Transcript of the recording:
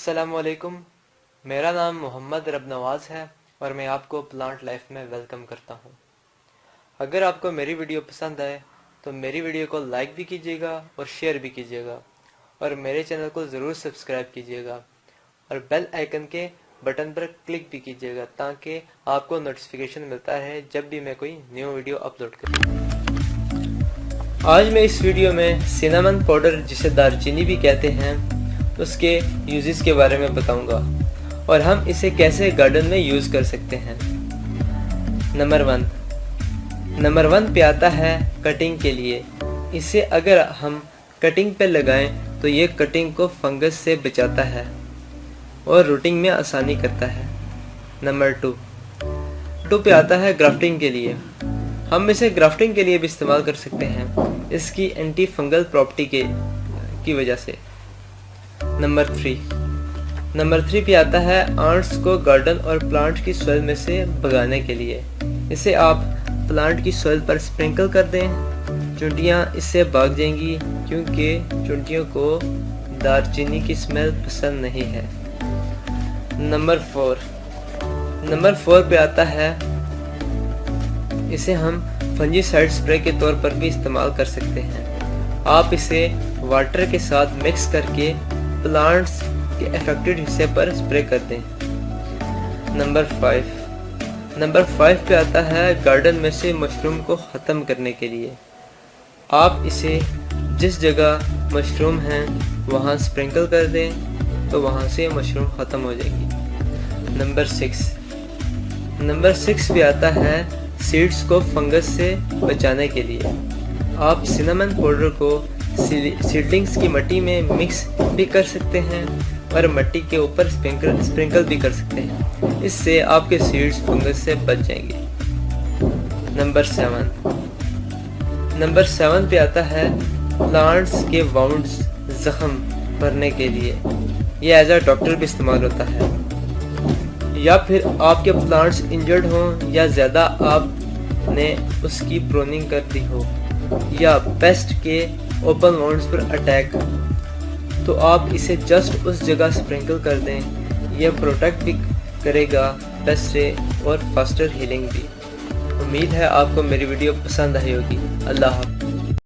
अस्सलामुअलैकुम। मेरा नाम मोहम्मद रब नवाज़ है और मैं आपको प्लांट लाइफ में वेलकम करता हूँ। अगर आपको मेरी वीडियो पसंद आए तो मेरी वीडियो को लाइक भी कीजिएगा और शेयर भी कीजिएगा और मेरे चैनल को ज़रूर सब्सक्राइब कीजिएगा और बेल आइकन के बटन पर क्लिक भी कीजिएगा ताकि आपको नोटिफिकेशन मिलता रहे जब भी मैं कोई न्यू वीडियो अपलोड करूँ। आज मैं इस वीडियो में सिनेमन पाउडर, जिसे दालचीनी भी कहते हैं, उसके यूजेस के बारे में बताऊंगा और हम इसे कैसे गार्डन में यूज़ कर सकते हैं। नंबर वन पे आता है कटिंग के लिए। इसे अगर हम कटिंग पे लगाएं तो ये कटिंग को फंगस से बचाता है और रूटिंग में आसानी करता है। नंबर टू पे आता है ग्राफ्टिंग के लिए। हम इसे ग्राफ्टिंग के लिए भी इस्तेमाल कर सकते हैं, इसकी एंटी फंगल प्रॉपर्टी की वजह से। नंबर थ्री पे आता है आंट्स को गार्डन और प्लांट की सॉइल में से भगाने के लिए। इसे आप प्लांट की सॉइल पर स्प्रिंकल कर दें, चुंटियाँ इससे भाग जाएंगी क्योंकि चुंटियों को दालचीनी की स्मेल पसंद नहीं है। नंबर फोर पे आता है, इसे हम फंजीसाइड स्प्रे के तौर पर भी इस्तेमाल कर सकते हैं। आप इसे वाटर के साथ मिक्स करके प्लांट्स के अफेक्टेड हिस्से पर स्प्रे कर दें। नंबर फाइव पे आता है गार्डन में से मशरूम को ख़त्म करने के लिए। आप इसे जिस जगह मशरूम हैं वहाँ स्प्रिंकल कर दें तो वहाँ से मशरूम ख़त्म हो जाएगी। नंबर सिक्स पे आता है सीड्स को फंगस से बचाने के लिए। आप सिनेमन पाउडर को सीडलिंग्स की मिट्टी में मिक्स भी कर सकते हैं और मिट्टी के ऊपर स्प्रिंकल भी कर सकते हैं। इससे आपके सीड्स फंगस से बच जाएंगे। नंबर सेवन पे आता है प्लांट्स के वाउंड्स, जख्म भरने के लिए। ये एज अ डॉक्टर भी इस्तेमाल होता है। या फिर आपके प्लांट्स इंजर्ड हों या ज़्यादा आपने उसकी प्रोनिंग कर दी हो या पेस्ट के ओपन वाउंड्स पर अटैक, तो आप इसे जस्ट उस जगह स्प्रिंकल कर दें। यह प्रोटेक्ट भी करेगा पेस्ट से और फास्टर हीलिंग भी। उम्मीद है आपको मेरी वीडियो पसंद आई होगी। अल्लाह हाफ़िज़।